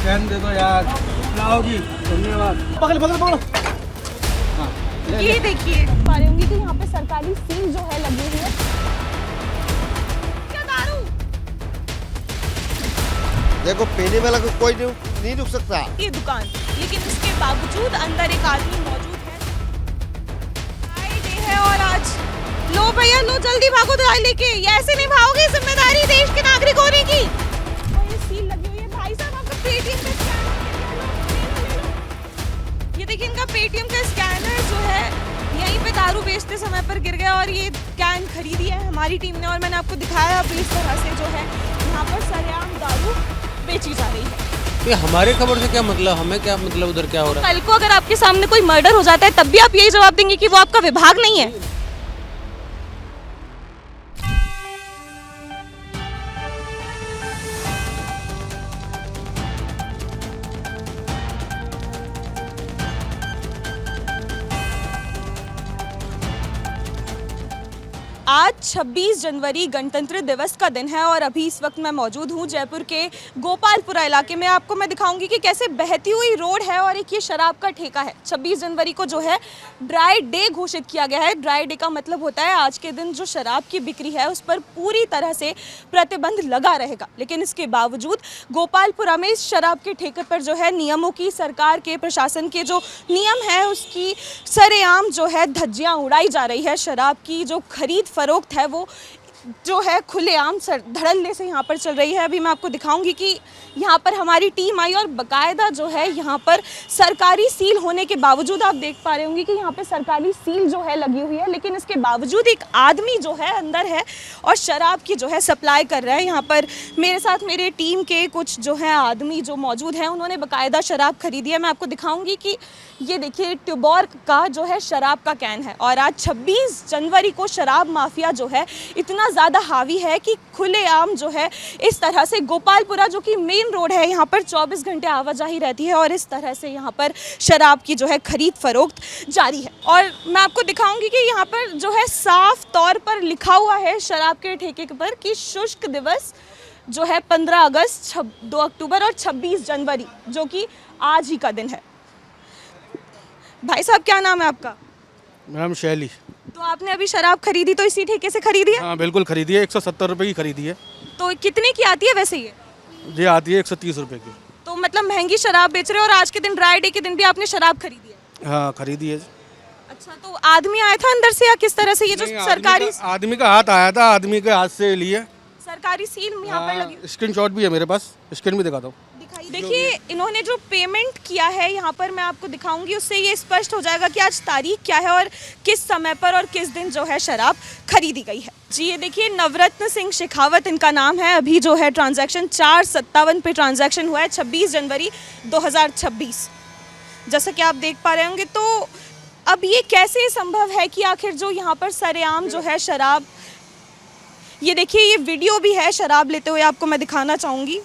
Can they दो यार, लाओगी, धन्यवाद। पकड़ पकड़ पकड़ो। हाँ, ये देखिए पा रही होंगी कि यहाँ पे सरकारी सील जो है लगी हुई है। क्या दारू? देखो पीने वाला को कोई नहीं रुक सकता। ये दुकान, लेकिन इसके बावजूद अंदर एक आदमी मौजूद है। फ्राइडे है और आज लो भैया लो, जल्दी भागो दवाई लेके। ये ऐसे नहीं भागोगे, जिम्मेदारी देश के नागरिक होने की। और ये सील लगी हुई है। भाई साहब आपका पेटीएम का स्कैनर ले लो। ये देखिए इनका पेटीएम का स्कैनर जो है यहीं पे दारू बेचते समय पर गिर गया और ये कैन खरीदी है हमारी टीम ने और मैंने आपको दिखाया। अब इस तरह से जो है यहाँ पर सरेआम दारू बेची जा रही है। ये हमारे खबर से क्या मतलब, हमें क्या मतलब उधर क्या हो रहा है? कल को अगर आपके सामने कोई मर्डर हो जाता है तब भी आप यही जवाब देंगे कि वो आपका विभाग नहीं है। आज 26 जनवरी गणतंत्र दिवस का दिन है और अभी इस वक्त मैं मौजूद हूँ जयपुर के गोपालपुरा इलाके में। आपको मैं दिखाऊंगी कि कैसे बहती हुई रोड है और एक ये शराब का ठेका है। 26 जनवरी को जो है ड्राई डे घोषित किया गया है। ड्राई डे का मतलब होता है आज के दिन जो शराब की बिक्री है उस पर पूरी तरह से प्रतिबंध लगा रहेगा। लेकिन इसके बावजूद गोपालपुरा में इस शराब के ठेके पर जो है नियमों की, सरकार के, प्रशासन के जो नियम है उसकी सरेआम जो है धज्जियाँ उड़ाई जा रही है। शराब की जो खरीद फरोख्त है वो जो है खुलेआम धड़ल्ले से यहाँ पर चल रही है। अभी मैं आपको दिखाऊंगी कि यहाँ पर हमारी टीम आई और बकायदा जो है यहाँ पर सरकारी सील होने के बावजूद आप देख पा रहे होंगे कि यहाँ पे सरकारी सील जो है लगी हुई है, लेकिन इसके बावजूद एक आदमी जो है अंदर है और शराब की जो है सप्लाई कर रहा है। यहाँ पर मेरे साथ मेरे टीम के कुछ जो है आदमी जो मौजूद हैं उन्होंने बकायदा शराब खरीदी है। मैं आपको दिखाऊंगी कि ये देखिए ट्यूबॉर का जो है शराब का कैन है और आज 26 जनवरी को शराब माफिया जो है इतना ज़्यादा हावी है कि खुलेआम जो है इस तरह से गोपालपुरा जो कि मेन रोड है यहाँ पर 24 घंटे आवाजाही रहती है और इस तरह से यहाँ पर शराब की जो है खरीद फरोख्त जारी है। और मैं आपको दिखाऊंगी कि यहाँ पर जो है साफ तौर पर लिखा हुआ है शराब के ठेके पर कि शुष्क दिवस जो है 15 अगस्त, 2 अक्टूबर और 26 जनवरी जो कि आज ही का दिन है। भाई साहब क्या नाम है आपका? मैम शैली। तो आपने अभी शराब खरीदी तो इसी ठेके से खरीदी है? हाँ बिल्कुल खरीदी है, 170 रुपए की खरीदी है। तो कितने की आती है वैसे ये आती है 130 रुपए की। तो मतलब महंगी शराब बेच रहे हो और आज के दिन ड्राई डे के दिन भी आपने शराब खरीदी है? हाँ खरीदी है। अच्छा, तो आदमी आया था अंदर से या किस तरह से ये जो सरकारी आदमी का हाथ आया था, आदमी के हाथ से लिए। सरकारी सील यहाँ पर लगी? स्क्रीनशॉट भी है मेरे पास, स्क्रीन भी दिखाता हूँ। देखिए इन्होंने जो पेमेंट किया है यहाँ पर मैं आपको दिखाऊंगी, उससे ये स्पष्ट हो जाएगा कि आज तारीख क्या है और किस समय पर और किस दिन जो है शराब खरीदी गई है। जी ये देखिए नवरत्न सिंह शेखावत इनका नाम है। अभी जो है ट्रांजैक्शन 4:57 पे ट्रांजैक्शन हुआ है 26 जनवरी 2026 जैसा कि आप देख पा रहे होंगे। तो अब ये कैसे संभव है कि आखिर जो यहाँ पर सरेआम जो है शराब, ये देखिए ये वीडियो भी है शराब लेते हुए, आपको मैं दिखाना चाहूँगी।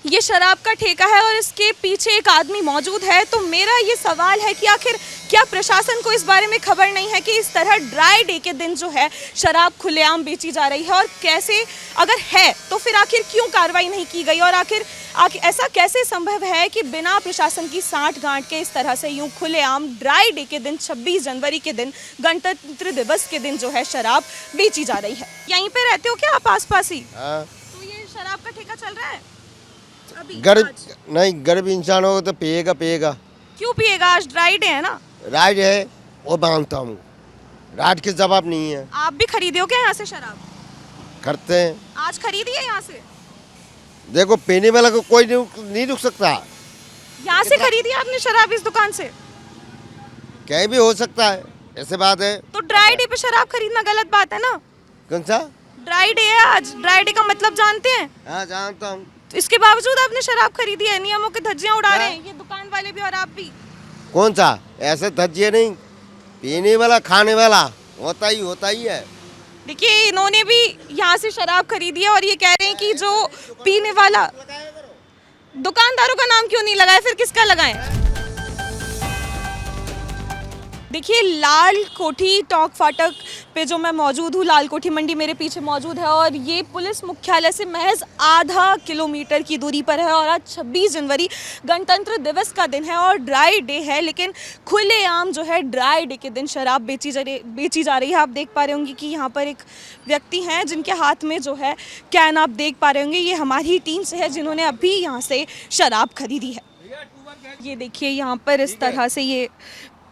ये शराब का ठेका है और इसके पीछे एक आदमी मौजूद है। तो मेरा ये सवाल है कि आखिर क्या प्रशासन को इस बारे में खबर नहीं है कि इस तरह ड्राई डे के दिन जो है शराब खुलेआम बेची जा रही है, और कैसे अगर है तो फिर आखिर क्यों कार्रवाई नहीं की गई और आखिर ऐसा कैसे संभव है कि बिना प्रशासन की साठ गांठ के इस तरह से यूं खुलेआम ड्राई डे के दिन 26 जनवरी के दिन गणतंत्र दिवस के दिन जो है शराब बेची जा रही है। यहीं पे रहते हो क्या आप आस-पास ही? तो ये शराब का ठेका चल रहा है गरीब इंसान होगा तो पिएगा। क्यों पिएगा? आज ड्राई डे है ना। राइट है वो मानता हूँ, राइट के जवाब नहीं है। आप भी खरीदे हो क्या यहाँ से शराब? करते हैं। आज खरीदी है यहाँ से? देखो पीने वाला को कोई नहीं रुक सकता। यहाँ से खरीदी आपने शराब इस दुकान से? कहीं भी हो सकता है, ऐसे बात है। तो ड्राई डे पे शराब खरीदना गलत बात है ना? कौन सा ड्राई डे है आज? ड्राई डे का मतलब जानते हैं? हाँ जानता हूँ। तो इसके बावजूद आपने शराब खरीदी है, नियमों की धज्जियां उड़ा रहे हैं ये दुकान वाले भी और आप भी। कौन सा ऐसे धज्जियां नहीं, पीने वाला खाने वाला होता ही है। देखिए इन्होंने भी यहाँ से शराब खरीदी है और ये कह रहे हैं कि जो पीने वाला, दुकानदारों का नाम क्यों नहीं लगाए, फिर किसका लगाएं? देखिए लाल कोठी टोंक फाटक पे जो मैं मौजूद हूँ, लाल कोठी मंडी मेरे पीछे मौजूद है और ये पुलिस मुख्यालय से महज आधा किलोमीटर की दूरी पर है। और आज 26 जनवरी गणतंत्र दिवस का दिन है और ड्राई डे है, लेकिन खुलेआम जो है ड्राई डे के दिन शराब बेची जा रही है। आप देख पा रहे होंगे कि यहाँ पर एक व्यक्ति हैं जिनके हाथ में जो है कैन, आप देख पा रहे होंगे ये हमारी टीम से है जिन्होंने अभी यहाँ से शराब खरीदी है। ये देखिए यहाँ पर इस तरह से ये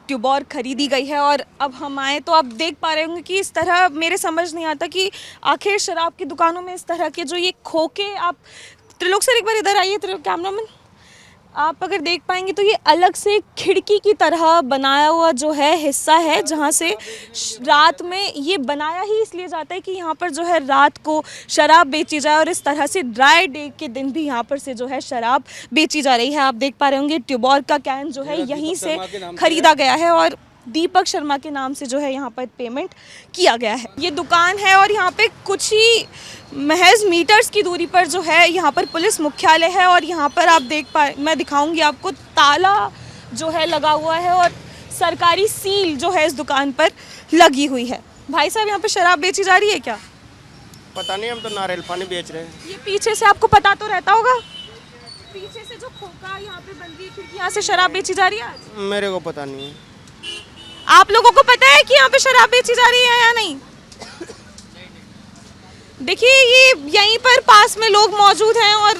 ट्यूबॉर खरीदी गई है और अब हम आए तो आप देख पा रहे होंगे कि इस तरह मेरे समझ नहीं आता कि आखिर शराब की दुकानों में इस तरह के जो ये खोखे, आप त्रिलोक सर एक बार इधर आइए, कैमरामैन, आप अगर देख पाएंगे तो ये अलग से खिड़की की तरह बनाया हुआ जो है हिस्सा है जहाँ से रात में ये बनाया ही इसलिए जाता है कि यहाँ पर जो है रात को शराब बेची जाए और इस तरह से ड्राई डे के दिन भी यहाँ पर से जो है शराब बेची जा रही है। आप देख पा रहे होंगे ट्यूबॉर का कैन जो है यहीं से खरीदा गया है और दीपक शर्मा के नाम से जो है यहाँ पर पेमेंट किया गया है। ये दुकान है और यहाँ पे कुछ ही महज मीटर्स की दूरी पर जो है यहाँ पर पुलिस मुख्यालय है और यहाँ पर आप मैं दिखाऊंगी आपको, ताला जो है लगा हुआ है और सरकारी सील जो है इस दुकान पर लगी हुई है। भाई साहब, यहाँ पे शराब बेची जा रही है क्या? पता नहीं, हम तो नारियल पानी बेच रहे हैं। ये पीछे से आपको पता तो रहता होगा, पीछे से जो खोखा यहाँ पे बन रही है खिड़की, यहाँ से शराब बेची जा रही है आज? मेरे को पता नहीं है। आप लोगों को पता है कि यहाँ पे शराब बेची जा रही है या नहीं? देखिए ये यहीं पर पास में लोग मौजूद हैं और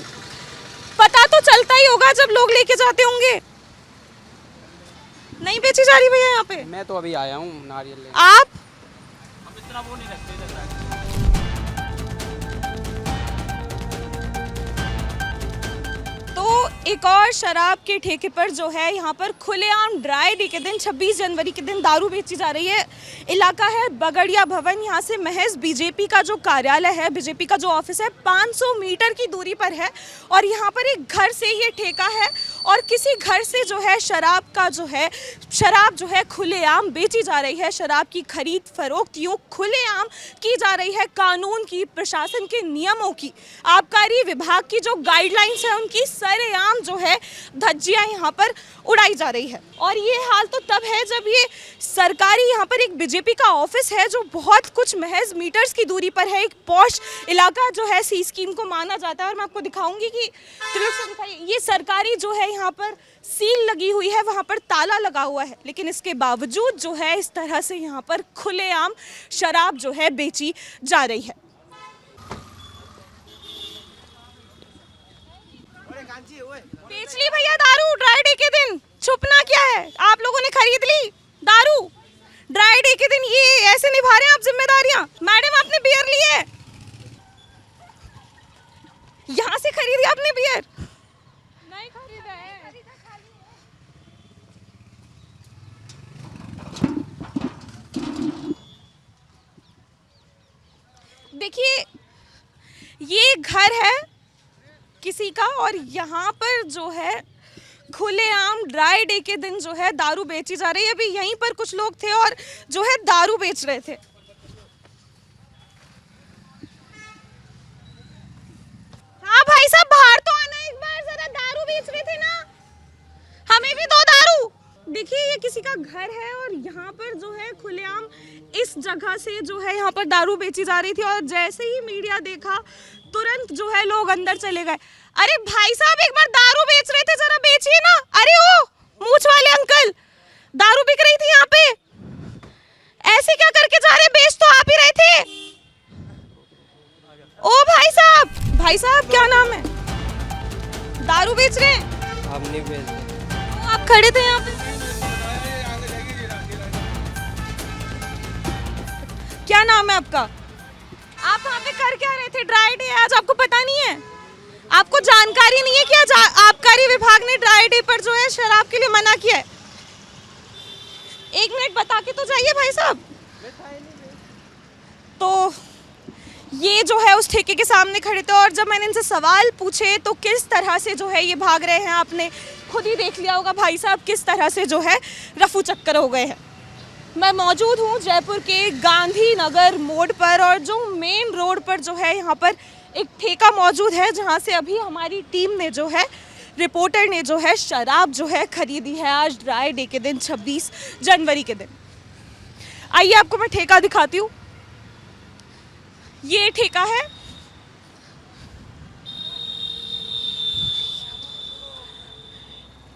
पता तो चलता ही होगा जब लोग लेके जाते होंगे। नहीं बेची जा रही भैया यहाँ पे? मैं तो अभी आया हूँ नारियल लेने। आप? हम इतना वो नहीं रखते इधर। तो एक और शराब के ठेके पर जो है यहाँ पर खुलेआम ड्राई डे के दिन 26 जनवरी के दिन दारू बेची जा रही है। इलाका है बगड़िया भवन, यहाँ से महज बीजेपी का जो कार्यालय है, बीजेपी का जो ऑफिस है 500 मीटर की दूरी पर है और यहाँ पर एक घर से ये ठेका है और किसी घर से जो है शराब जो है खुलेआम बेची जा रही है। शराब की खरीद फरोख्त यूँ खुलेआम की जा रही है। कानून की, प्रशासन के नियमों की, आबकारी विभाग की जो गाइडलाइंस है उनकी सरेआम जो है धज्जियां यहाँ पर उड़ाई जा रही है। और ये हाल तो तब है जब ये सरकारी यहाँ पर एक बीजेपी का ऑफिस है जो बहुत कुछ महज मीटर्स की दूरी पर है। एक पॉश इलाका जो है सी स्कीम को माना जाता है और मैं आपको दिखाऊंगी कि त्रिलोक से दिखाइए, ये सरकारी जो है यहाँ पर सील लगी हुई है, वहाँ पर ताला लगा हुआ है, लेकिन इसके बावजूद जो है इस तरह से यहाँ पर खुलेआम शराब जो है बेची जा रही है। बेच ली भैया दारू ड्राई डे के दिन, छुपना क्या है? आप लोगों ने खरीद ली दारू ड्राई डे के दिन, ये ऐसे निभा रहे हैं आप जिम्मेदारियां? मैडम आपने बियर ली है, यहाँ से खरीदी आपने बियर? नहीं खरीदा है। देखिए ये घर है किसी का और यहाँ पर जो है खुलेआम ड्राई डे के दिन जो है दारू बेची जा रही है। अभी यहीं पर कुछ लोग थे और जो है दारू बेच रहे थे। हाँ भाई साहब, बाहर तो आना एक बार, जरा दारू बेच रहे थे ना, हमें भी दो दारू। देखिए ये किसी का घर है और यहाँ पर जो है खुलेआम इस जगह से जो है यहाँ पर दारू बेची जा रही थी और जैसे ही मीडिया देखा तुरंत जो है लोग अंदर चले गए। अरे भाई साहब, एक बार दारू बेच रहे थे, जरा बेचिए ना। अरे ओ मूंछ वाले अंकल, दारू बिक रही थी यहाँ पे, ऐसे क्या करके जा रहे? बेच तो आप ही रहे थे। ओ भाई साहब क्या नाम है? दारू बेच रहे हैं? हम नहीं बेच रहे। तो आप खड़े थे यहाँ पे, क्या नाम है आपका? आप वहाँ पे कर क्या रहे थे? ड्राई डे आज, आपको पता नहीं है? आपको जानकारी नहीं है कि आज आबकारी विभाग ने ड्राई डे पर जो है शराब के लिए मना किया है? एक मिनट बता के तो जाइए भाई साहब। तो ये जो है उस ठेके के सामने खड़े थे और जब मैंने इनसे सवाल पूछे तो किस तरह से जो है ये भाग रहे हैं, आपने खुद ही देख लिया होगा भाई साहब किस तरह से जो है रफू चक्कर हो गए हैं। मैं मौजूद हूँ जयपुर के गांधीनगर मोड़ पर और जो मेन रोड पर जो है यहाँ पर एक ठेका मौजूद है जहाँ से अभी हमारी टीम ने जो है, रिपोर्टर ने जो है शराब जो है खरीदी है आज ड्राई डे के दिन 26 जनवरी के दिन। आइए आपको मैं ठेका दिखाती हूँ। ये ठेका है।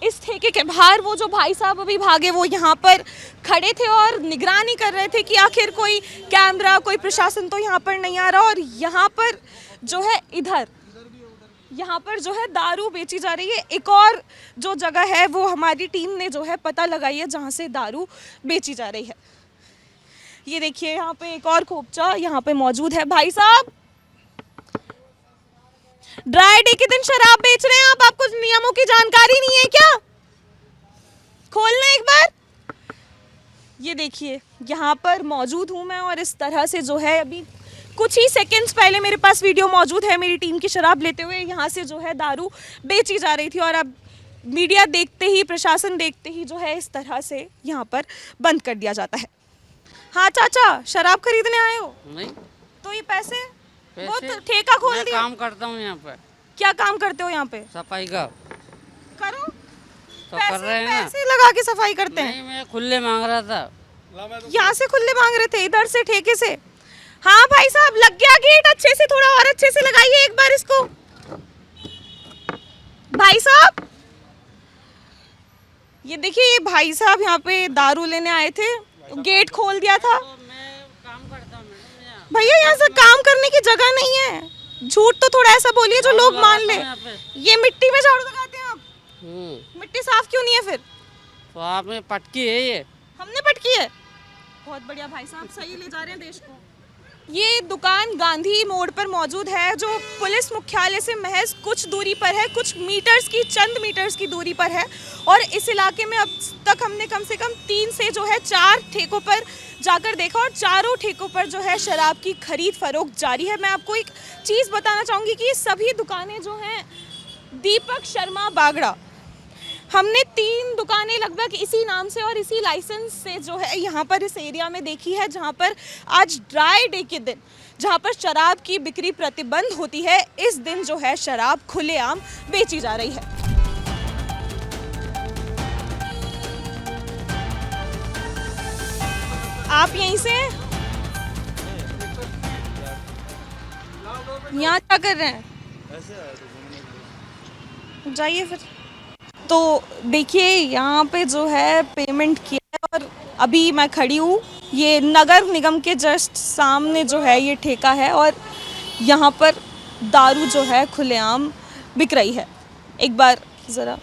इस ठेके के बाहर वो जो भाई साहब अभी भागे वो यहाँ पर खड़े थे और निगरानी कर रहे थे कि आखिर कोई कैमरा, कोई प्रशासन तो यहाँ पर नहीं आ रहा। और यहाँ पर जो है इधर यहाँ पर जो है दारू बेची जा रही है। एक और जो जगह है वो हमारी टीम ने जो है पता लगाई है जहाँ से दारू बेची जा रही है। ये देखिए यहाँ पे एक और खोपचा यहाँ पे मौजूद है। भाई साहब, ड्राई डे के दिन शराब बेच रहे हैं आप, आपको नियमों की जानकारी नहीं है क्या? खोलना एक बार। ये देखिए यहाँ पर मौजूद हूँ मैं और इस तरह से जो है अभी कुछ ही सेकंड्स पहले मेरे पास वीडियो मौजूद है मेरी टीम की शराब लेते हुए यहाँ से जो है दारू बेची जा रही थी। और अब मीडिया देखते ही, प्रशासन देखते ही जो है इस तरह से यहाँ पर बंद कर दिया जाता है। हाँ चाचा, शराब खरीदने आए हो? नहीं। तो ये पैसे वो पैसे? तो ठेका खोल मैं दिया। काम करता हूँ यहाँ पर। क्या काम करते हो यहाँ पे? सफाई का। करो। तो कर रहे हैं ना। पैसे लगा के सफाई करते हैं। नहीं, मैं खुले मांग रहा था। यहाँ से खुले मांग रहे थे, इधर से ठेके से। हाँ भाई साहब, लग गया गेट। अच्छे से, थोड़ा और अच्छे से लगाइए एक बार इसको। भाई साहब, ये देखिए ये भाई साहब यहाँ पे दारू लेने आए थे, गेट खोल दिया था। तो मैं काम करता हूँ मैडम यहाँ। भैया यहाँ से काम करने की जगह नहीं है। झूठ तो थोड़ा ऐसा बोलिए जो लोग मान ले। यहाँ पे। ये मिट्टी में झाड़ू लगाते हैं आप? हम्म। मिट्टी साफ क्यों नहीं है फिर? तो आप में पटकी है ये। हमने पटकी है। बहुत बढ़िया भाई साहब, सही ले जा रहे हैं देश को। ये दुकान गांधी मोड़ पर मौजूद है जो पुलिस मुख्यालय से महज कुछ दूरी पर है, कुछ मीटर्स की, चंद मीटर्स की दूरी पर है। और इस इलाके में अब तक हमने कम से कम 3 से जो है 4 ठेकों पर जाकर देखा और चारों ठेकों पर जो है शराब की खरीद फरोख्त जारी है। मैं आपको एक चीज़ बताना चाहूँगी कि ये सभी दुकानें जो हैं दीपक शर्मा बागड़ा, हमने 3 दुकानें लगभग इसी नाम से और इसी लाइसेंस से जो है यहाँ पर इस एरिया में देखी है, जहाँ पर आज ड्राई डे के दिन, जहाँ पर शराब की बिक्री प्रतिबंध होती है, इस दिन जो है शराब खुलेआम बेची जा रही है। आप यहीं से हैं? यहाँ क्या कर रहे हैं? जाइए फिर। तो देखिए यहाँ पे जो है पेमेंट किया है और अभी मैं खड़ी हूँ, ये नगर निगम के जस्ट सामने जो है ये ठेका है और यहाँ पर दारू जो है खुलेआम बिक रही है। एक बार ज़रा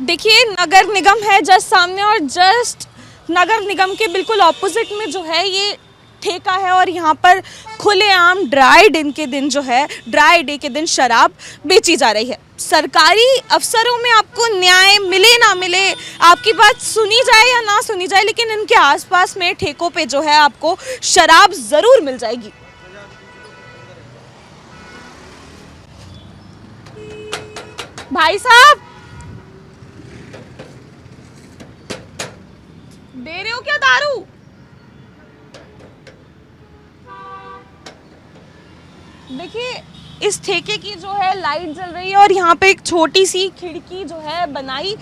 देखिए नगर निगम है जस्ट सामने और जस्ट नगर निगम के बिल्कुल ऑपोजिट में जो है ये ठेका है और यहाँ पर खुलेआम ड्राई डे के दिन शराब बेची जा रही है। सरकारी अफसरों में आपको न्याय मिले ना मिले, आपकी बात सुनी जाए या ना सुनी जाए, लेकिन इनके आसपास में ठेकों पे जो है आपको शराब ज़रूर मिल जाएगी। भाई साहब, दे रहे हो क्या दारू? देखिए इस ठेके की जो है लाइट जल रही है और यहाँ पे एक छोटी सी खिड़की जो है बनाई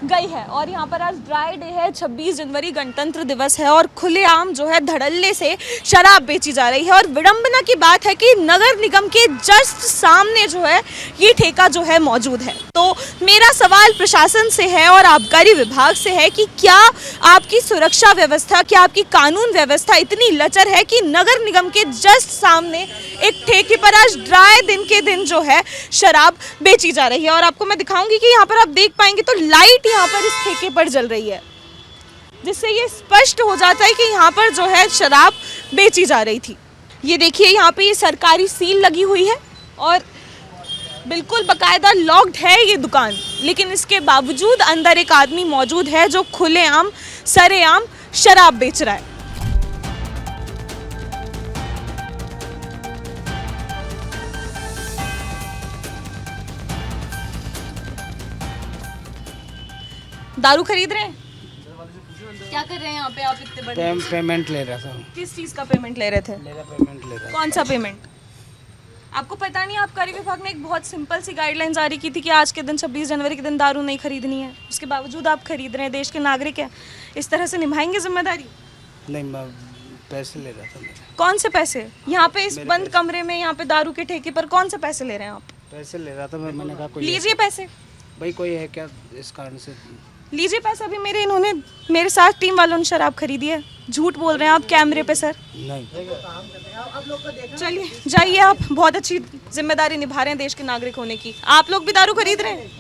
गई है और यहाँ पर आज ड्राई डे है, 26 जनवरी गणतंत्र दिवस है और खुलेआम जो है धड़ल्ले से शराब बेची जा रही है। और विडंबना की बात है कि नगर निगम के जस्ट सामने जो है ये ठेका जो है मौजूद है। तो मेरा सवाल प्रशासन से है और आबकारी विभाग से है कि क्या आपकी सुरक्षा व्यवस्था, क्या आपकी कानून व्यवस्था इतनी लचर है कि नगर निगम के जस्ट सामने एक ठेके पर आज ड्राई दिन के दिन जो है शराब बेची जा रही है। और आपको मैं दिखाऊंगी कि यहाँ पर आप देख पाएंगे तो लाइट यहाँ पर इस ठेके पर जल रही है, जिससे ये स्पष्ट हो जाता है कि यहाँ पर जो है शराब बेची जा रही थी। ये देखिए यहाँ पे ये सरकारी सील लगी हुई है और बिल्कुल बकायदा लॉक्ड है ये दुकान, लेकिन इसके बावजूद अंदर एक आदमी मौजूद है जो खुलेआम सरेआम शराब बेच रहा है। दारू खरीद रहे हैं? क्या कर रहे हैं यहाँ पे आप इतने बड़े? पेमेंट ले रहा था, किस चीज़ का पेमेंट ले रहे थे? मेरा पेमेंट ले रहा कौन सा पेमेंट? आपको पता नहीं आबकारी विभाग ने एक बहुत सिंपल सी गाइडलाइन जारी की थी कि आज के दिन 26 जनवरी के दिन दारू नहीं खरीदनी है, उसके बावजूद आप खरीद रहे हैं, देश के नागरिक हैं, इस तरह से निभाएंगे जिम्मेदारी? नहीं, मैं पैसे ले रहा था मेरे। कौन से पैसे? यहाँ पे इस बंद कमरे में यहाँ पे दारू के ठेके पर कौन से पैसे ले रहे हैं आप? पैसे ले रहा था मैंने कहा कोई लीजिए पैसे, भाई कोई है क्या इस कारण से। लीजिए पैसा भी। मेरे साथ टीम वालों ने शराब खरीदी है। झूठ बोल रहे हैं आप कैमरे पे सर। नहीं, चलिए जाइए, आप बहुत अच्छी जिम्मेदारी निभा रहे हैं देश के नागरिक होने की। आप लोग भी दारू खरीद रहे हैं?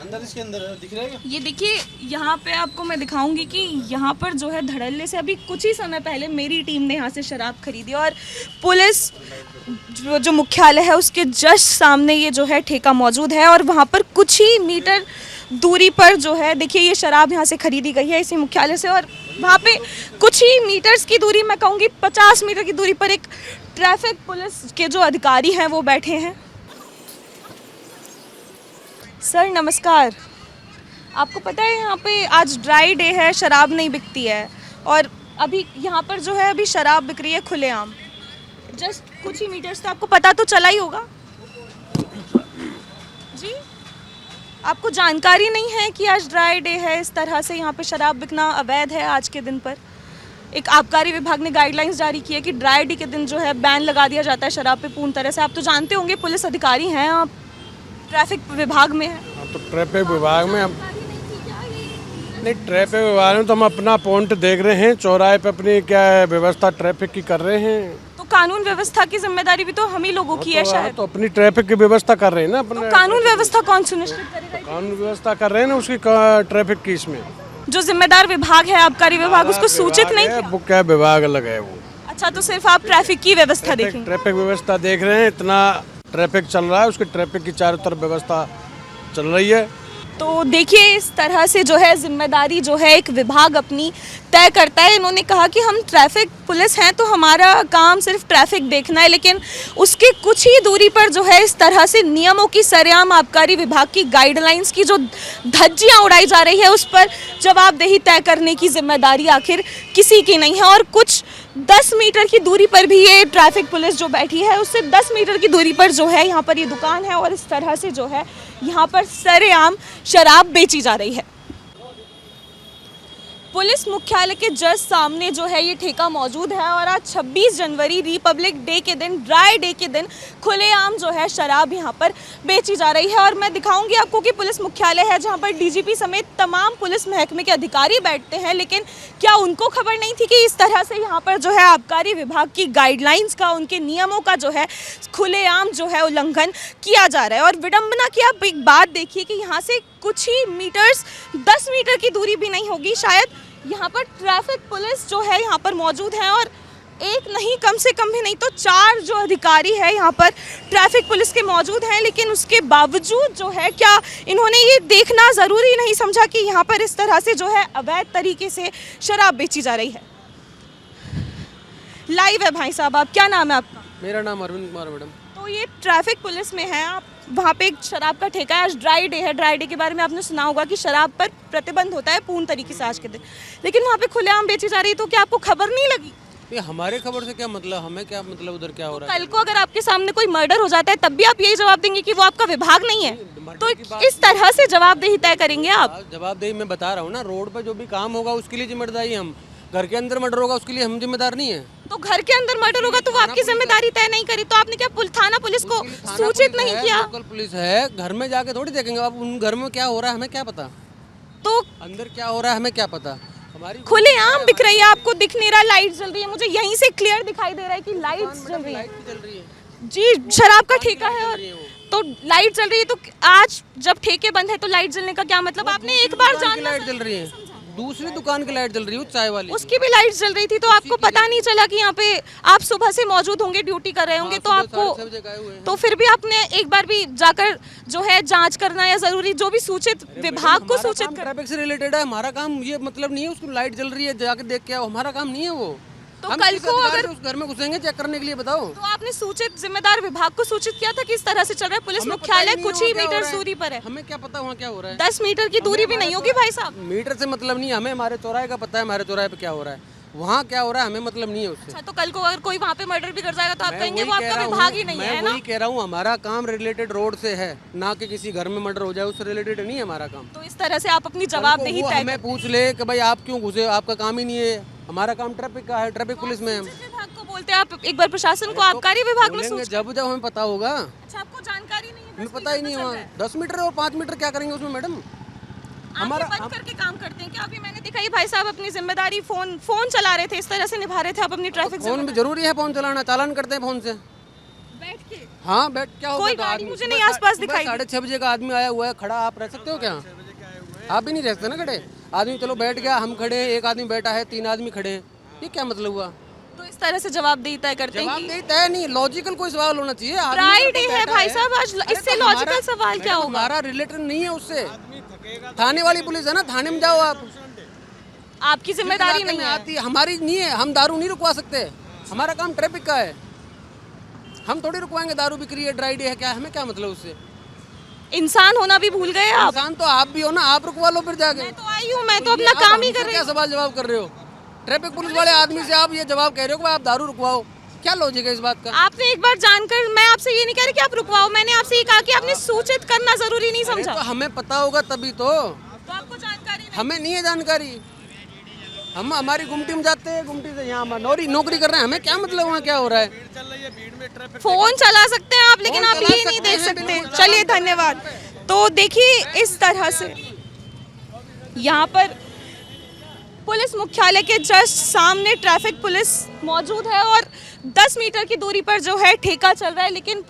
अंदर इसके अंदर दिख रहा है। ये देखिए, यहाँ पे आपको मैं दिखाऊंगी कि यहाँ पर जो है धड़ल्ले से अभी कुछ ही समय पहले मेरी टीम ने यहाँ से शराब खरीदी और पुलिस जो मुख्यालय है उसके जस्ट सामने ये जो है ठेका मौजूद है और वहाँ पर कुछ ही मीटर दूरी पर जो है देखिए ये शराब यहाँ से खरीदी गई है इसी मुख्यालय से और वहाँ पे कुछ ही मीटर्स की दूरी, मैं कहूँगी 50 मीटर की दूरी पर एक ट्रैफिक पुलिस के जो अधिकारी हैं वो बैठे हैं। सर नमस्कार, आपको पता है यहाँ पे आज ड्राई डे है, शराब नहीं बिकती है और अभी यहाँ पर जो है अभी शराब बिक रही है खुलेआम, जस्ट कुछ ही मीटर्स। तो आपको पता तो चला ही होगा जी, आपको जानकारी नहीं है कि आज ड्राई डे है, इस तरह से यहाँ पे शराब बिकना अवैध है। आज के दिन पर एक आबकारी विभाग ने गाइडलाइंस जारी की है कि ड्राई डे के दिन जो है बैन लगा दिया जाता है शराब पे पूर्ण तरह से। आप तो जानते होंगे, पुलिस अधिकारी हैं आप, ट्रैफिक विभाग में है। तो ट्रैफिक विभाग में हम नहीं, ट्रैफिक विभाग में तो हम अपना पॉइंट देख रहे हैं, चौराहे पे अपनी क्या है व्यवस्था ट्रैफिक की कर रहे हैं। तो कानून व्यवस्था की जिम्मेदारी भी तो हम ही लोगों की है शायद। तो अपनी ट्रैफिक की व्यवस्था कर रहे हैं ना अपने। तो कानून व्यवस्था कौन सुनिश्चित करेगा? कानून व्यवस्था कर रहे हैं ना उसकी ट्रैफिक की, इसमें जो जिम्मेदार विभाग है आबकारी विभाग, उसको सूचित नहीं किया? वो क्या विभाग अलग है वो। अच्छा, तो सिर्फ आप ट्रैफिक की व्यवस्था देखेंगे? ट्रैफिक व्यवस्था देख रहे हैं, इतना ट्रैफिक चल रहा है, उसकी ट्रैफिक की चारों तरफ व्यवस्था चल रही है। तो देखिए इस तरह से जो है जिम्मेदारी जो है एक विभाग अपनी तय करता है। इन्होंने कहा कि हम ट्रैफिक पुलिस हैं तो हमारा काम सिर्फ ट्रैफिक देखना है, लेकिन उसके कुछ ही दूरी पर जो है इस तरह से नियमों की सरेआम आबकारी विभाग की गाइडलाइंस की जो धज्जियां उड़ाई जा रही है उस पर जवाबदेही तय करने की जिम्मेदारी आखिर किसी की नहीं है। और कुछ 10 मीटर की दूरी पर भी ये ट्रैफिक पुलिस जो बैठी है उससे 10 मीटर की दूरी पर जो है यहाँ पर ये दुकान है और इस तरह से जो है यहाँ पर सरेआम शराब बेची जा रही है। पुलिस मुख्यालय के जस्ट सामने जो है ये ठेका मौजूद है और आज 26 जनवरी रिपब्लिक डे के दिन, ड्राई डे के दिन खुलेआम जो है शराब यहाँ पर बेची जा रही है। और मैं दिखाऊंगी आपको कि पुलिस मुख्यालय है जहाँ पर डीजीपी समेत तमाम पुलिस महकमे के अधिकारी बैठते हैं, लेकिन क्या उनको खबर नहीं थी कि इस तरह से यहाँ पर जो है आबकारी विभाग की गाइडलाइंस का, उनके नियमों का जो है खुलेआम जो है उल्लंघन किया जा रहा है। और विडम्बना की आप एक बात देखिए कि यहाँ से कुछ ही मीटर्स, 10 मीटर की दूरी भी नहीं होगी शायद, यहाँ पर ट्रैफिक पुलिस जो है यहाँ पर मौजूद है और एक नहीं, कम से कम भी नहीं तो 4 जो अधिकारी है यहाँ पर ट्रैफिक पुलिस के मौजूद हैं। लेकिन उसके बावजूद जो है क्या इन्होंने ये देखना ज़रूरी नहीं समझा कि यहाँ पर इस तरह से जो है अवैध तरीके से शराब बेची जा रही है। लाइव है भाई साहब, आप क्या नाम है आपका? मेरा नाम अरविंद कुमार मैडम। तो ये ट्रैफिक पुलिस में है आप, वहाँ पे एक शराब का ठेका है, आज ड्राई डे है। ड्राई डे के बारे में आपने सुना होगा कि शराब पर प्रतिबंध होता है पूर्ण तरीके से आज के दिन, लेकिन वहाँ पे खुलेआम बेची जा रही है। तो क्या आपको खबर नहीं लगी? ये हमारे खबर से क्या मतलब, हमें क्या मतलब उधर क्या हो रहा है। कल को अगर आपके सामने कोई मर्डर हो जाता है तब भी आप यही जवाब देंगे कि वो आपका विभाग नहीं है? तो इस तरह से जवाबदेही तय करेंगे आप? जवाबदेही मैं बता रहा हूँ ना, रोड पे जो भी काम होगा उसके लिए जिम्मेदारी हम, घर के अंदर मर्डर होगा उसके लिए हम जिम्मेदार नहीं है। तो घर के अंदर मर्डर होगा तो वो आपकी जिम्मेदारी तय नहीं करी, तो आपने क्या थाना पुलिस को सूचित नहीं किया? लोकल पुलिस है, घर में जाके थोड़ी देखेंगे अब उन घर में क्या हो रहा है हमें क्या पता, तो अंदर क्या हो रहा है हमें क्या पता। हमारी खुलेआम बिक रही है, आपको दिख नहीं रहा लाइट जल रही है? मुझे यहीं से क्लियर दिखाई दे रहा है कि लाइट जल रही है। जी, शराब का ठेका है और तो लाइट जल रही है। तो आज जब ठेके बंद है तो लाइट जलने का क्या मतलब? आपने एक बार जानना, लाइट जल रही है, दूसरी दुकान की लाइट जल रही है, चाय वाली, उसकी भी लाइट जल रही थी, तो आपको पता नहीं चला कि यहाँ पे आप सुबह से मौजूद होंगे, ड्यूटी कर रहे होंगे, तो आपको तो फिर भी आपने एक बार भी जाकर जो है जांच करना या जरूरी जो भी सूचित विभाग को सूचित कर। ट्रैफिक से रिलेटेड है, हमारा काम ये मतलब नहीं है उसको लाइट जल रही है जाके देख के आओ, हमारा काम नहीं है वो। तो हम कल किस को अधिकार अगर से उस घर में घुसेंगे चेक करने के लिए, बताओ। तो आपने सूचित जिम्मेदार विभाग को सूचित किया था कि इस तरह से चल रहा है? पुलिस हमें पता मुख्यालय नहीं कुछ वहाँ ही क्या हो मीटर रहा है। दूरी पर है। हमें क्या पता वहाँ क्या हो रहा है। 10 मीटर की दूरी भी नहीं होगी भाई साहब। मीटर से मतलब नहीं है हमें, हमारे चौराहे का पता है, हमारे चौराहे पे क्या हो रहा है, वहाँ क्या हो रहा है हमें मतलब नहीं है उससे। अच्छा, तो कल को अगर कोई वहाँ पे मर्डर भी कर जाएगा तो आप मैं कहेंगे वही वो कह आपका रहा विभाग हूँ, ही नहीं मैं है ना? वही कह रहा हूँ, हमारा काम रिलेटेड रोड से है, ना कि किसी घर में मर्डर हो जाए उससे रिलेटेड नहीं है हमारा काम। तो इस तरह से आप अपनी कल को जवाबदेही वो तय हमें पूछ ले कि भाई आप क्यों घुसे, आपका काम ही नहीं है, हमारा काम ट्रैफिक का है, ट्रैफिक पुलिस में है हम। सूचित विभाग को बोलते हैं आप एक बार प्रशासन को आबकारी विभाग में बोलेंगे सूच। जब जब हमें पता होगा, अच्छा, आपको जानकारी नहीं है? हमें पता ही नहीं है वहाँ 10 मीटर और 5 मीटर क्या करेंगे उसमें मैडम। हमारा बंद करके काम करते हैं क्या? अभी मैंने देखा ये भाई साहब अपनी जिम्मेदारी फोन चला रहे थे, इस तरह से निभा रहे थे आप अपनी ट्रैफिक फोन भी जरूरी है, फोन चलाना, चालान करते हैं फोन से। बैठ के। हाँ बैठ, क्या होगा? कोई तो गाड़ी आदमी मुझे सुबह नहीं आसपास सुबह दिखाई दी। 6:30 बजे का आदमी आया हुआ है खड़ा, आप रह सकते हो क्या? आप भी नहीं रह सकते ना खड़े। आदमी चलो बैठ गया, हम खड़े हैं, एक आदमी बैठा है, 3 आदमी खड़े हैं, ये क्या मतलब हुआ? तो इस तरह से जवाबदेही तय करते हैं जवाब कि देता है नहीं, लॉजिकल कोई सवाल होना चाहिए। आदमी फ्राइडे तो है बैठा भाई साहब, आज अरे इससे तो लॉजिकल हमारा- सवाल क्या मैडम, होगा? हमारा रिलेटेड नहीं है उससे। थाने वाली पुलिस है ना, थाने में जाओ आप। आपकी जिम्मेदारी जिस इलाके नहीं में है। आती है, हमारी नहीं है, हम दारू नहीं रुकवा सकते, हमारा काम ट्रैफिक का है। हम थोड़ी रुकवाएंगे, दारू बिक्री है, ड्राई डे है, क्या हमें क्या मतलब उससे? इंसान होना भी भूल गए आप। इंसान तो आप भी हो ना, आप रुकवा लो फिर जाके। मैं तो आई हूँ, मैं तो अपना काम ही कर रही क्या हूँ। सवाल जवाब कर रहे हो? ट्रैफिक पुलिस वाले आदमी से आप ये जवाब कह रहे हो कि आप दारू रुकवाओ, क्या लॉजिक है इस बात का? आपने एक बार जानकर, मैं आपसे ये नहीं कह रही कि आप रुकवाओ, मैंने आपसे ये कहा कि आपने सूचित करना जरूरी नहीं अरे समझा। तो हमें पता होगा तभी तो आपको जानकारी नहीं। हमें नहीं है जानकारी। हम हमारी गुमटी में जाते हैं, गुमटी से यहाँ नौकरी कर रहे हैं, हमें क्या मतलब वहाँ क्या हो रहा है? फोन चला सकते हैं आप, लेकिन फोन आप चला ये नहीं सकते देख हैं, सकते। बिल्कुल। चलिए, धन्यवाद। तो देखिए इस तरह से यहाँ पर पुलिस मुख्यालय के जस्ट सामने ट्रैफिक पुलिस मौजूद है और 10 मीटर की दूरी पर जो है ठेका चल रहा है, लेकिन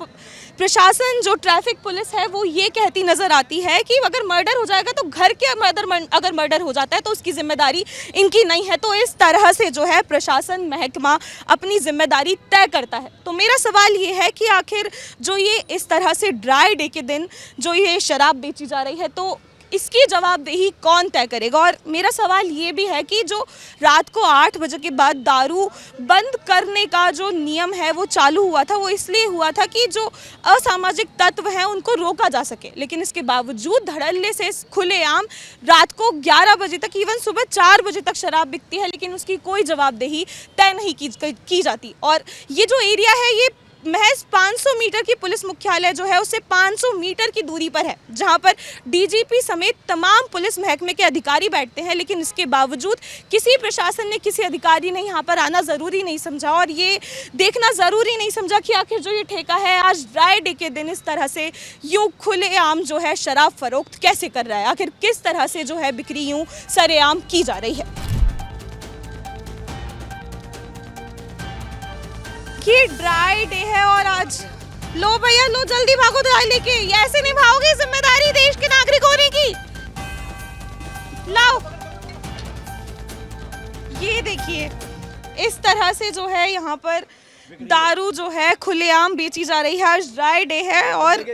प्रशासन जो ट्रैफिक पुलिस है वो ये कहती नजर आती है कि अगर मर्डर हो जाएगा तो घर के अगर मर्डर हो जाता है तो उसकी जिम्मेदारी इनकी नहीं है। तो इस तरह से जो है प्रशासन महकमा अपनी जिम्मेदारी तय करता है। तो मेरा सवाल ये है कि आखिर जो ये इस तरह से ड्राई डे के दिन जो ये शराब बेची जा रही है तो इसकी जवाबदेही कौन तय करेगा? और मेरा सवाल ये भी है कि जो रात को 8 बजे के बाद दारू बंद करने का जो नियम है वो चालू हुआ था, वो इसलिए हुआ था कि जो असामाजिक तत्व हैं उनको रोका जा सके, लेकिन इसके बावजूद धड़ल्ले से खुलेआम रात को 11 बजे तक, इवन सुबह 4 बजे तक शराब बिकती है, लेकिन उसकी कोई जवाबदेही तय नहीं की जाती। और ये जो एरिया है ये महज 500 मीटर की पुलिस मुख्यालय जो है उससे 500 मीटर की दूरी पर है, जहां पर डीजीपी समेत तमाम पुलिस महकमे के अधिकारी बैठते हैं, लेकिन इसके बावजूद किसी प्रशासन ने, किसी अधिकारी ने यहाँ पर आना ज़रूरी नहीं समझा और ये देखना ज़रूरी नहीं समझा कि आखिर जो ये ठेका है आज ड्राई डे के दिन इस तरह से यूँ खुलेआम जो है शराब फरोख्त कैसे कर रहा है, आखिर किस तरह से जो है बिक्री यूँ सरेआम की जा रही है। ये ड्राई डे है और आज लो भैया लो, जल्दी भागो दवाई लेके, ये ऐसे नहीं भागोगे, जिम्मेदारी देश के नागरिक होने की। लाओ, ये देखिए इस तरह से जो है यहाँ पर दारू जो है खुलेआम बेची जा रही है। आज ड्राई डे है और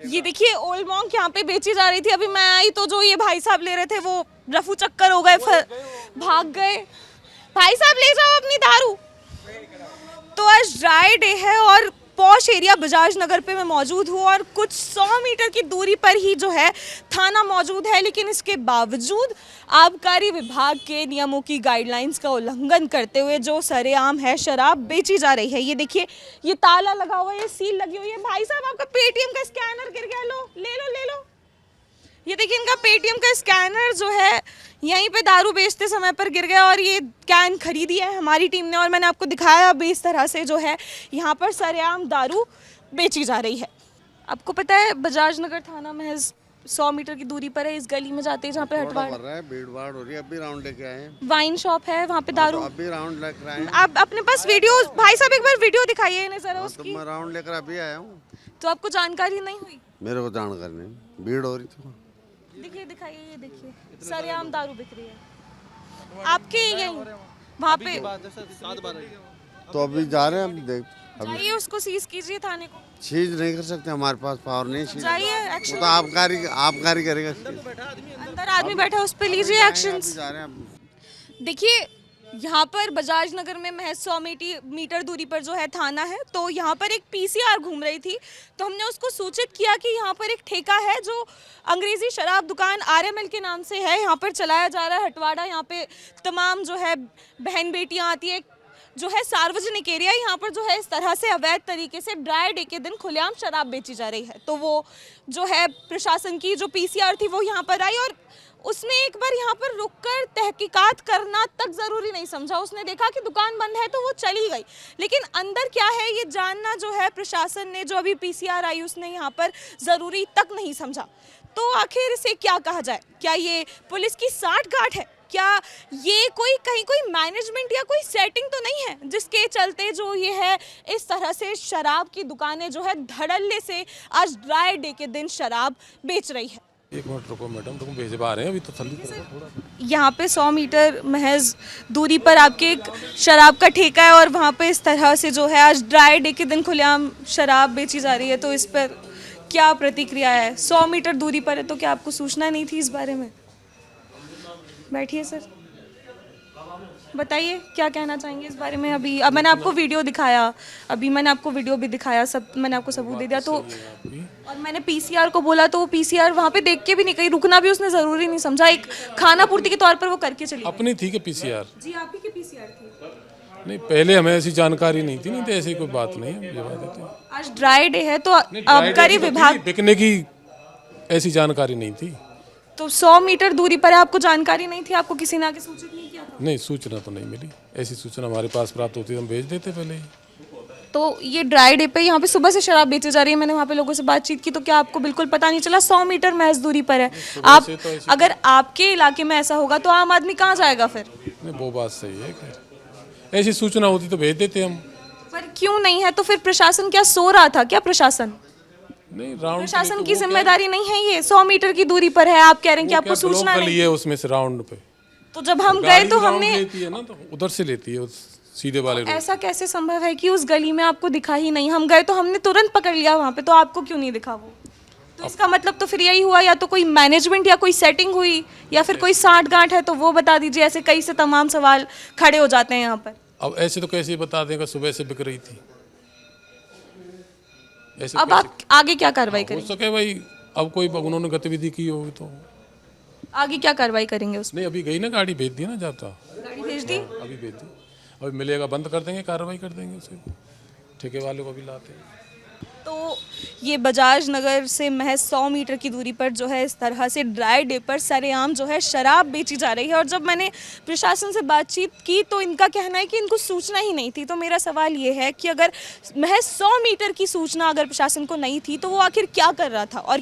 ये देखिए ओल्ड मॉन्क यहाँ पे बेची जा रही थी। अभी मैं आई तो जो ये भाई साहब ले रहे थे वो रफू चक्कर हो गए, भाग गए। भाई साहब ले जाओ अपनी दारू। तो आज ड्राई डे है और पॉश एरिया बजाज नगर पे मैं मौजूद हूँ और कुछ 100 मीटर की दूरी पर ही जो है थाना मौजूद है, लेकिन इसके बावजूद आबकारी विभाग के नियमों की गाइडलाइंस का उल्लंघन करते हुए जो सरेआम है शराब बेची जा रही है। ये देखिए ये ताला लगा हुआ है, ये सील लगी हुई है। भाई साहब आपका पेटीएम का स्कैनर गिर गया, लो ले लो ले लो। ये देखिए इनका पेटीएम का स्कैनर जो है यहीं पे दारू बेचते समय पर गिर गया और ये कैन खरीदी है हमारी टीम ने और मैंने आपको दिखाया। अभी इस तरह से जो है यहाँ पर सरेआम दारू बेची जा रही है। आपको पता है बजाज नगर थाना महज 100 मीटर की दूरी पर है, इस गली में जाते हैं जहाँ पे हटवाड़ भीड़ भाड़ हो रही है, अभी राउंड लेके आए हैं, वाइन शॉप है, वहाँ पे दारू। अभी राउंड लेकर आए हैं। आप अपने पास वीडियो, भाई साहब एक बार वीडियो दिखाइए इन्हें जरा तो उसकी। मैं राउंड लेकर अभी आया हूँ, तो आपको जानकारी नहीं हुई? मेरे को जानकारी नहीं, भीड़ हो रही थी। देखिए दिखाइए, ये देखिए सरेआम दारू बिक रही है आपके यहीं वहाँ पे। तो अभी जा रहे हैं, अभी देख, अभी जाइए उसको सीज कीजिए थाने को। चीज नहीं कर सकते, हमारे पास पावर नहीं चीज। जाइए वो एक्शन। तो आबकारी करेगा। अंदर आदमी बैठा है उस पे लीजिए एक्शंस। जा रहे हैं। देखिए यहाँ पर बजाज नगर में महज 100 मीटर दूरी पर जो है थाना है, तो यहाँ पर एक पीसीआर घूम रही थी, तो हमने उसको सूचित किया कि यहाँ पर एक ठेका है जो अंग्रेजी शराब दुकान आरएमएल के नाम से है, यहाँ पर चलाया जा रहा है हटवाड़ा। यहाँ पे तमाम जो है बहन बेटियाँ आती है, जो है सार्वजनिक एरिया, यहाँ पर जो है इस तरह से अवैध तरीके से ड्राई डे के दिन खुलेआम शराब बेची जा रही है। तो वो जो है प्रशासन की जो पीसीआर थी वो यहाँ पर आई और उसने एक बार यहाँ पर रुककर तहकीकात करना तक ज़रूरी नहीं समझा। उसने देखा कि दुकान बंद है तो वो चली गई, लेकिन अंदर क्या है ये जानना जो है प्रशासन ने, जो अभी पीसीआर आई उसने यहाँ पर ज़रूरी तक नहीं समझा। तो आखिर इसे क्या कहा जाए? क्या ये पुलिस की साठगांठ है? क्या ये कहीं कोई मैनेजमेंट या कोई सेटिंग तो नहीं है जिसके चलते जो ये है इस तरह से शराब की दुकानें जो है धड़ल्ले से आज ड्राई डे के दिन शराब बेच रही है? एक मिनट रुको मैडम, तुम भेजवा रहे हैं अभी तो थल्ली थोड़ा। यहाँ पे 100 मीटर महज दूरी पर आपके एक शराब का ठेका है और वहाँ पे इस तरह से जो है आज ड्राई डे के दिन खुलेआम शराब बेची जा रही है, तो इस पर क्या प्रतिक्रिया है? 100 मीटर दूरी पर है तो क्या आपको सूचना नहीं थी इस बारे में? बैठिए सर, बताइए क्या कहना चाहेंगे इस बारे में। अभी अब मैंने आपको वीडियो दिखाया, अभी मैंने आपको वीडियो भी दिखाया, सब मैंने आपको सबूत दे दिया, तो और मैंने पीसीआर को बोला तो वो पीसीआर वहाँ पे देख के भी नहीं, कहीं रुकना भी उसने ज़रूरी नहीं समझा, एक खाना पूर्ति के तौर पर वो करके चली गई। अपनी थी कि पीसीआर? जी आप ही की पीसीआर थी। नहीं, पहले हमें ऐसी जानकारी नहीं थी, नहीं तो ऐसी कोई बात नहीं है, ये बात देते हैं। आज ड्राई डे है तो आबकारी विभाग बिकने की ऐसी जानकारी नहीं थी। तो 100 मीटर दूरी पर आपको जानकारी नहीं थी? आपको किसी ने आके सूचित नहीं किया था? नहीं, सूचना तो नहीं मिली। ऐसी सूचना हमारे पास प्राप्त होती तो हम भेज देते पहले ही। तो ये ड्राई डे पे यहाँ पे सुबह से शराब बेची जा रही है, मैंने वहाँ पे लोगों से बातचीत की, तो क्या आपको बिल्कुल पता नहीं चला? 100 मीटर महज दूरी पर है आप, अगर आपके इलाके में ऐसा होगा तो आम आदमी कहाँ जाएगा फिर? नहीं, वो बात सही है, खैर ऐसी सूचना होती तो भेज देते हम। पर क्यों नहीं है? तो फिर प्रशासन क्या सो रहा था क्या? प्रशासन नहीं, राउंड प्रशासन की जिम्मेदारी नहीं है ये? 100 मीटर की दूरी पर है, आप कह रहे हैं कि आपको सूचना नहीं है उसमें से राउंड पे। तो जब हम गए तो हमने लेती है ना, तो उधर से लेती है उस सीधे वाले रोड। ऐसा कैसे संभव है कि उस गली में आपको दिखा ही नहीं? हम गए तो हमने तुरंत पकड़ लिया वहाँ पे, तो आपको क्यों नहीं दिखा वो? तो इसका मतलब तो फिर यही हुआ, या तो कोई मैनेजमेंट या कोई सेटिंग हुई या फिर कोई साठगांठ है, तो वो बता दीजिए। ऐसे कई से तमाम सवाल खड़े हो जाते हैं यहाँ पर। अब ऐसे तो कैसे बता देगा सुबह से बिक रही थी? ऐसे अब आप आगे क्या कार्रवाई हो करेंगे? सके भाई, अब कोई उन्होंने गतिविधि की होगी तो आगे क्या कार्रवाई करेंगे उसमें? नहीं, अभी गई ना, गाड़ी भेज दी ना, जाता गाड़ी भेज दी? अभी भेज दी, अभी मिलेगा बंद कर देंगे, कार्रवाई कर देंगे उसे, ठेके वाले को भी लाते हैं। तो ये बजाज नगर से महज 100 मीटर की दूरी पर जो है इस तरह से ड्राई डे पर सरेआम जो है शराब बेची जा रही है। और जब मैंने प्रशासन से बातचीत की तो इनका कहना है कि इनको सूचना ही नहीं थी। तो मेरा सवाल ये है कि अगर महज 100 मीटर की सूचना अगर प्रशासन को नहीं थी तो वो आखिर क्या कर रहा था और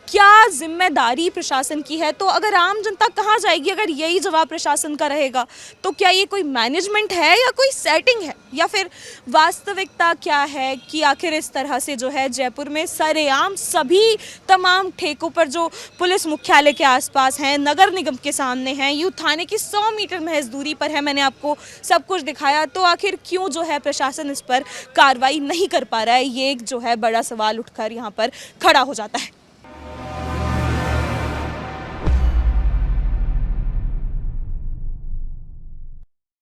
क्या जिम्मेदारी प्रशासन की है? तो अगर आम जनता कहाँ जाएगी अगर यही जवाब प्रशासन का रहेगा? तो क्या ये कोई मैनेजमेंट है या कोई सेटिंग है, या फिर वास्तविकता क्या है कि आखिर इस तरह से जो है जयपुर में सरेआम सभी तमाम ठेकों पर जो पुलिस मुख्यालय के आसपास हैं, नगर निगम के सामने हैं, यूथ थाने की 100 मीटर महज दूरी पर है, मैंने आपको सब कुछ दिखाया, तो आखिर क्यों जो है प्रशासन इस पर कार्रवाई नहीं कर पा रहा है? ये एक जो है बड़ा सवाल उठकर यहाँ पर खड़ा हो जाता है।